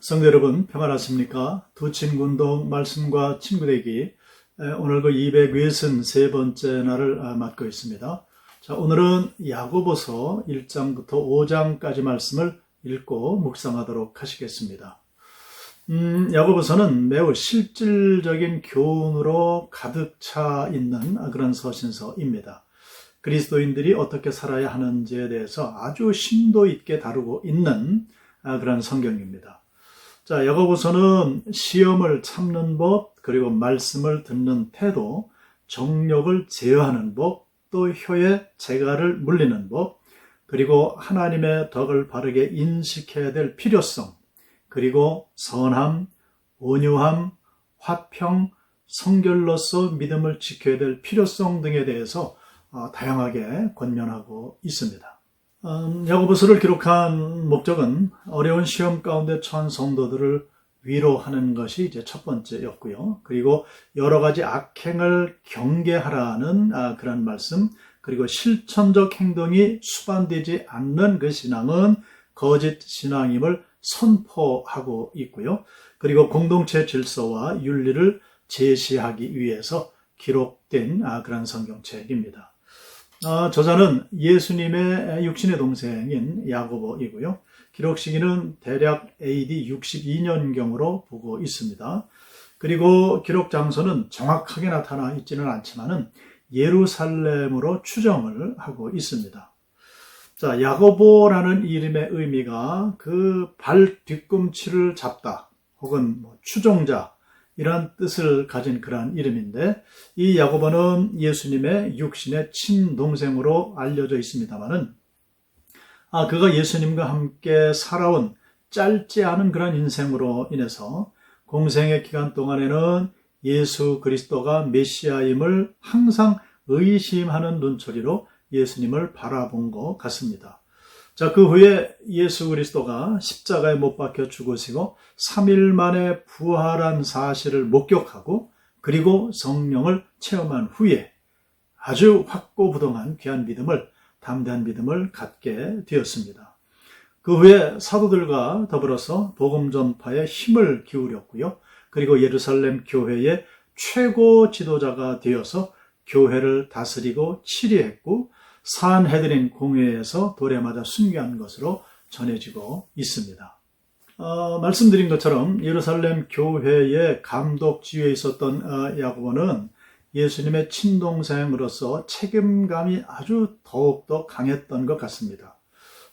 성도 여러분, 평안하십니까? 두 친구 운동 말씀과 친구 되기, 오늘 그 263번째 날을 맞고 있습니다. 자, 오늘은 야고보서 1장부터 5장까지 말씀을 읽고 묵상하도록 하시겠습니다. 야고보서는 매우 실질적인 교훈으로 가득 차 있는 그런 서신서입니다. 그리스도인들이 어떻게 살아야 하는지에 대해서 아주 심도 있게 다루고 있는 그런 성경입니다. 자, 야고보서는 시험을 참는 법, 그리고 말씀을 듣는 태도, 정욕을 제어하는 법, 또 혀의 재갈을 물리는 법, 그리고 하나님의 덕을 바르게 인식해야 될 필요성, 그리고 선함, 온유함, 화평, 성결로서 믿음을 지켜야 될 필요성 등에 대해서 다양하게 권면하고 있습니다. 야고보서를 기록한 목적은 어려운 시험 가운데 처한 성도들을 위로하는 것이 이제 첫 번째였고요. 그리고 여러 가지 악행을 경계하라는 그런 말씀, 그리고 실천적 행동이 수반되지 않는 그 신앙은 거짓 신앙임을 선포하고 있고요. 그리고 공동체 질서와 윤리를 제시하기 위해서 기록된 그런 성경책입니다. 저자는 예수님의 육신의 동생인 야고보이고요. 기록 시기는 대략 AD 62년경으로 보고 있습니다. 그리고 기록 장소는 정확하게 나타나 있지는 않지만은 예루살렘으로 추정을 하고 있습니다. 자, 야고보라는 이름의 의미가 그 발 뒤꿈치를 잡다 혹은 추종자 이런 뜻을 가진 그러한 이름인데, 이 야고보는 예수님의 육신의 친동생으로 알려져 있습니다만은 그가 예수님과 함께 살아온 짧지 않은 그런 인생으로 인해서 공생의 기간 동안에는 예수 그리스도가 메시아임을 항상 의심하는 눈초리로 예수님을 바라본 것 같습니다. 자, 그 후에 예수 그리스도가 십자가에 못 박혀 죽으시고 3일 만에 부활한 사실을 목격하고, 그리고 성령을 체험한 후에 아주 확고부동한 귀한 믿음을, 담대한 믿음을 갖게 되었습니다. 그 후에 사도들과 더불어서 복음 전파에 힘을 기울였고요. 그리고 예루살렘 교회의 최고 지도자가 되어서 교회를 다스리고 치리했고, 산헤드린 공회에서 돌에 맞아 순교한 것으로 전해지고 있습니다. 말씀드린 것처럼 예루살렘 교회의 감독 지위에 있었던 야고보는 예수님의 친동생으로서 책임감이 아주 더욱더 강했던 것 같습니다.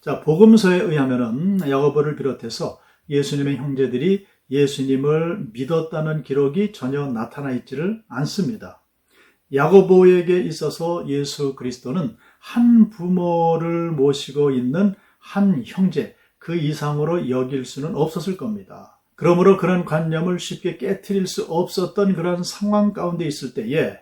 자, 복음서에 의하면은 야고보를 비롯해서 예수님의 형제들이 예수님을 믿었다는 기록이 전혀 나타나 있지를 않습니다. 야고보에게 있어서 예수 그리스도는 한 부모를 모시고 있는 한 형제, 그 이상으로 여길 수는 없었을 겁니다. 그러므로 그런 관념을 쉽게 깨트릴 수 없었던 그런 상황 가운데 있을 때에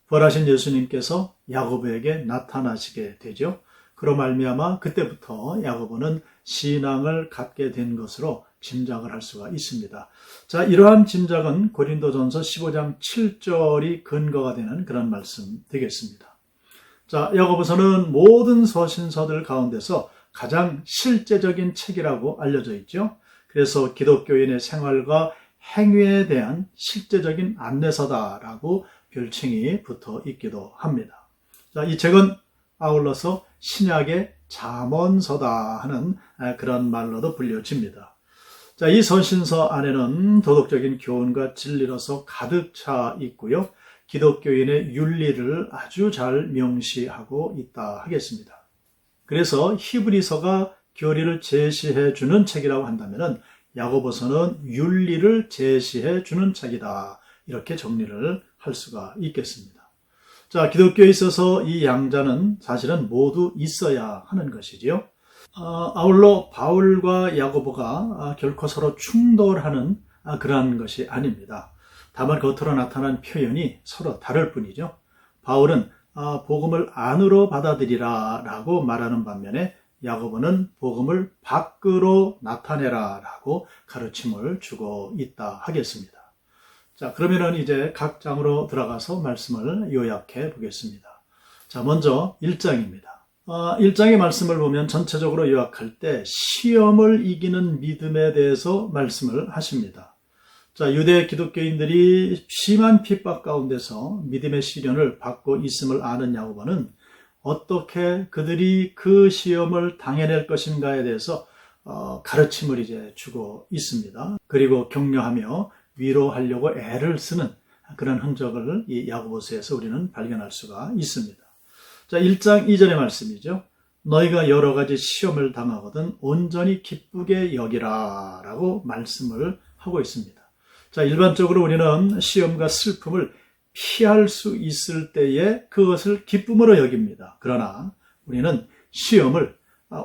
부활하신 예수님께서 야고보에게 나타나시게 되죠. 그로 말미암아 그때부터 야고보는 신앙을 갖게 된 것으로 짐작을 할 수가 있습니다. 자, 이러한 짐작은 고린도전서 15장 7절이 근거가 되는 그런 말씀 되겠습니다. 자, 야고보서는 모든 서신서들 가운데서 가장 실제적인 책이라고 알려져 있죠. 그래서 기독교인의 생활과 행위에 대한 실제적인 안내서다라고 별칭이 붙어 있기도 합니다. 자, 이 책은 아울러서 신약의 잠언서다 하는 그런 말로도 불려집니다. 자, 이 서신서 안에는 도덕적인 교훈과 진리로서 가득 차 있고요. 기독교인의 윤리를 아주 잘 명시하고 있다 하겠습니다. 그래서 히브리서가 교리를 제시해 주는 책이라고 한다면 야고보서는 윤리를 제시해 주는 책이다, 이렇게 정리를 할 수가 있겠습니다. 자, 기독교에 있어서 이 양자는 사실은 모두 있어야 하는 것이지요. 아울러 바울과 야고보가 결코 서로 충돌하는 그러한 것이 아닙니다. 다만 겉으로 나타난 표현이 서로 다를 뿐이죠. 바울은 복음을 안으로 받아들이라 라고 말하는 반면에 야고보는 복음을 밖으로 나타내라 라고 가르침을 주고 있다 하겠습니다. 자, 그러면은 이제 각 장으로 들어가서 말씀을 요약해 보겠습니다. 자, 먼저 1장입니다. 1장의 말씀을 보면 전체적으로 요약할 때 시험을 이기는 믿음에 대해서 말씀을 하십니다. 자, 유대 기독교인들이 심한 핍박 가운데서 믿음의 시련을 받고 있음을 아는 야고보는 어떻게 그들이 그 시험을 당해낼 것인가에 대해서 가르침을 이제 주고 있습니다. 그리고 격려하며 위로하려고 애를 쓰는 그런 흔적을 이 야고보서에서 우리는 발견할 수가 있습니다. 자, 1장 2절의 말씀이죠. 너희가 여러 가지 시험을 당하거든 온전히 기쁘게 여기라 라고 말씀을 하고 있습니다. 자, 일반적으로 우리는 시험과 슬픔을 피할 수 있을 때에 그것을 기쁨으로 여깁니다. 그러나 우리는 시험을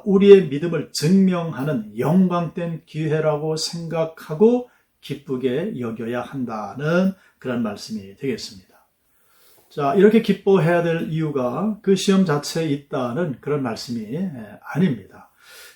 우리의 믿음을 증명하는 영광된 기회라고 생각하고 기쁘게 여겨야 한다는 그런 말씀이 되겠습니다. 자, 이렇게 기뻐해야 될 이유가 그 시험 자체에 있다는 그런 말씀이 아닙니다.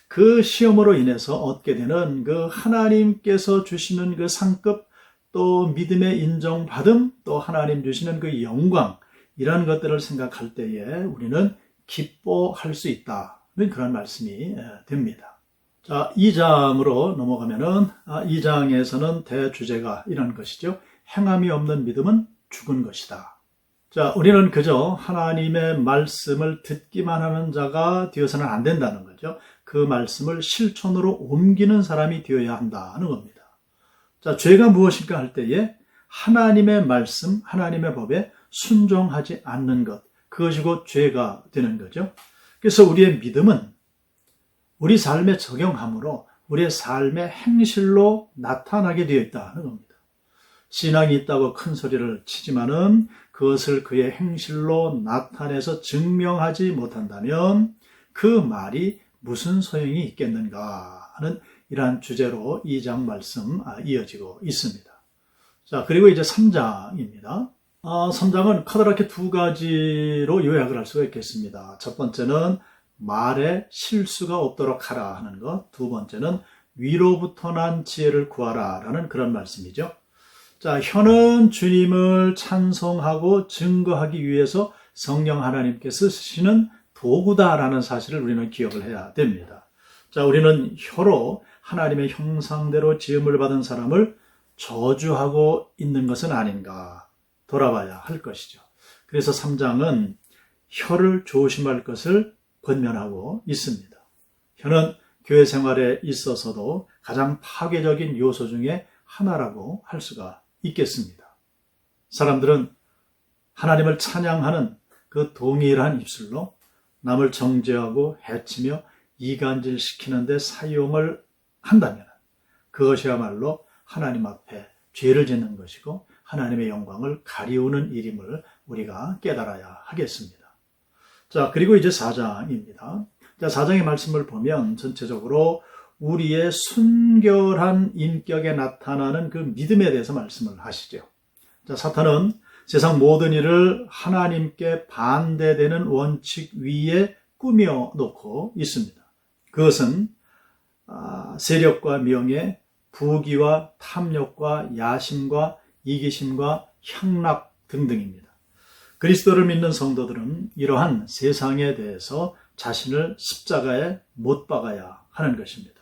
그 시험으로 인해서 얻게 되는 그 하나님께서 주시는 그 상급, 또 믿음의 인정받음, 또 하나님 주시는 그 영광, 이런 것들을 생각할 때에 우리는 기뻐할 수 있다는 그런 말씀이 됩니다. 자, 2장으로 넘어가면은 2장에서는 대주제가 이런 것이죠. 행함이 없는 믿음은 죽은 것이다. 자, 우리는 그저 하나님의 말씀을 듣기만 하는 자가 되어서는 안 된다는 거죠. 그 말씀을 실천으로 옮기는 사람이 되어야 한다는 겁니다. 자, 죄가 무엇일까 할 때에 하나님의 말씀, 하나님의 법에 순종하지 않는 것, 그것이 곧 죄가 되는 거죠. 그래서 우리의 믿음은 우리 삶에 적용함으로 우리의 삶의 행실로 나타나게 되어 있다는 겁니다. 신앙이 있다고 큰 소리를 치지만은 그것을 그의 행실로 나타내서 증명하지 못한다면 그 말이 무슨 소용이 있겠는가 하는 이러한 주제로 2장 말씀 이어지고 있습니다. 자, 그리고 이제 3장입니다. 3장은 커다랗게 두 가지로 요약을 할 수가 있겠습니다. 첫 번째는 말에 실수가 없도록 하라 하는 것, 두 번째는 위로부터 난 지혜를 구하라 라는 그런 말씀이죠. 자, 혀는 주님을 찬송하고 증거하기 위해서 성령 하나님께서 쓰시는 도구다라는 사실을 우리는 기억을 해야 됩니다. 자, 우리는 혀로 하나님의 형상대로 지음을 받은 사람을 저주하고 있는 것은 아닌가 돌아봐야 할 것이죠. 그래서 3장은 혀를 조심할 것을 권면하고 있습니다. 혀는 교회 생활에 있어서도 가장 파괴적인 요소 중에 하나라고 할 수가 있겠습니다. 사람들은 하나님을 찬양하는 그 동일한 입술로 남을 정죄하고 해치며 이간질시키는 데 사용을 한다면 그것이야말로 하나님 앞에 죄를 짓는 것이고 하나님의 영광을 가리우는 일임을 우리가 깨달아야 하겠습니다. 자, 그리고 이제 4장입니다. 자, 4장의 말씀을 보면 전체적으로 우리의 순결한 인격에 나타나는 그 믿음에 대해서 말씀을 하시죠. 자, 사탄은 세상 모든 일을 하나님께 반대되는 원칙 위에 꾸며 놓고 있습니다. 그것은 세력과 명예, 부귀와 탐욕과 야심과 이기심과 향락 등등입니다. 그리스도를 믿는 성도들은 이러한 세상에 대해서 자신을 십자가에 못 박아야 하는 것입니다.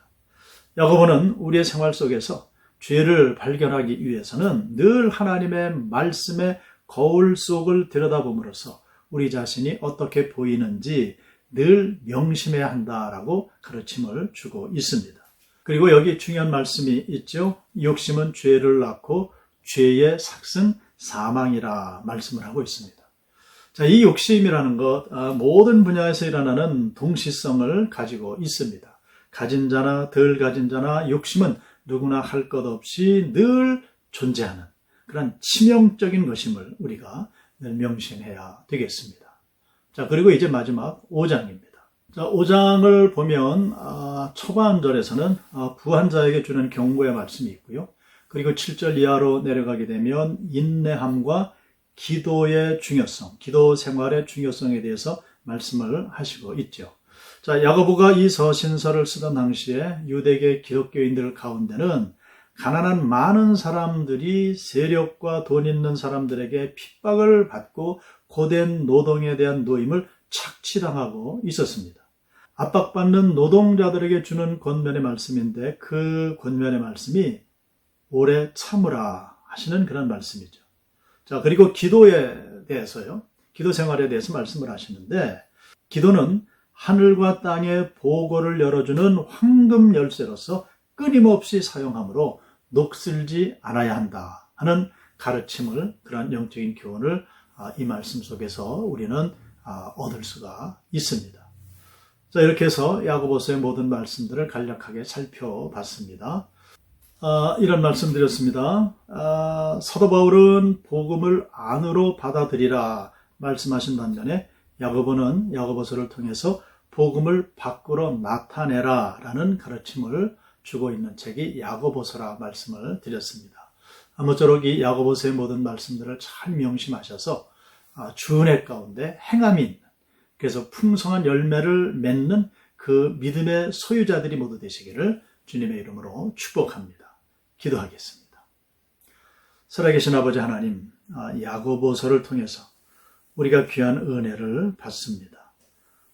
야고보는 우리의 생활 속에서 죄를 발견하기 위해서는 늘 하나님의 말씀의 거울 속을 들여다봄으로써 우리 자신이 어떻게 보이는지 늘 명심해야 한다라고 가르침을 주고 있습니다. 그리고 여기 중요한 말씀이 있죠. 욕심은 죄를 낳고 죄의 삭은 사망이라 말씀을 하고 있습니다. 자, 이 욕심이라는 것 모든 분야에서 일어나는 동시성을 가지고 있습니다. 가진 자나 덜 가진 자나 욕심은 누구나 할 것 없이 늘 존재하는 그런 치명적인 것임을 우리가 늘 명심해야 되겠습니다. 자, 그리고 이제 마지막 5장입니다. 자, 5장을 보면 초반절에서는 부한 자에게 주는 경고의 말씀이 있고요. 그리고 7절 이하로 내려가게 되면 인내함과 기도의 중요성, 기도 생활의 중요성에 대해서 말씀을 하시고 있죠. 자, 야고보가 이 서신서를 쓰던 당시에 유대계 기독교인들 가운데는 가난한 많은 사람들이 세력과 돈 있는 사람들에게 핍박을 받고 고된 노동에 대한 노임을 착취당하고 있었습니다. 압박받는 노동자들에게 주는 권면의 말씀인데 그 권면의 말씀이 오래 참으라 하시는 그런 말씀이죠. 자, 그리고 기도에 대해서요. 기도 생활에 대해서 말씀을 하시는데 기도는 하늘과 땅의 보고를 열어주는 황금 열쇠로서 끊임없이 사용함으로 녹슬지 않아야 한다 하는 가르침을, 그런 영적인 교훈을 이 말씀 속에서 우리는 얻을 수가 있습니다. 자, 이렇게 해서 야고보서의 모든 말씀들을 간략하게 살펴봤습니다. 이런 말씀 드렸습니다. 사도 바울은 복음을 안으로 받아들이라 말씀하신 반면에 야고보는 야고보서를 통해서 복음을 밖으로 나타내라 라는 가르침을 주고 있는 책이 야고보서라 말씀을 드렸습니다. 아무쪼록 이 야고보서의 모든 말씀들을 잘 명심하셔서 주은혜 가운데 행함이 있는, 그래서 풍성한 열매를 맺는 그 믿음의 소유자들이 모두 되시기를 주님의 이름으로 축복합니다. 기도하겠습니다. 살아계신 아버지 하나님, 야고보서를 통해서 우리가 귀한 은혜를 받습니다.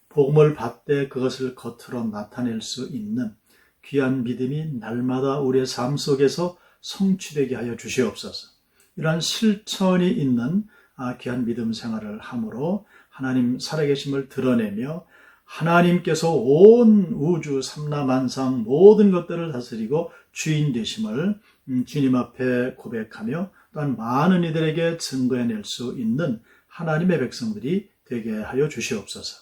복음을 받되 그것을 겉으로 나타낼 수 있는 귀한 믿음이 날마다 우리의 삶 속에서 성취되게 하여 주시옵소서. 이러한 실천이 있는 귀한 믿음 생활을 함으로 하나님 살아계심을 드러내며 하나님께서 온 우주 삼라만상 모든 것들을 다스리고 주인 되심을 주님 앞에 고백하며 또한 많은 이들에게 증거해낼 수 있는 하나님의 백성들이 되게 하여 주시옵소서.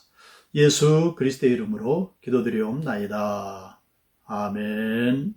예수 그리스도의 이름으로 기도드리옵나이다. 아멘.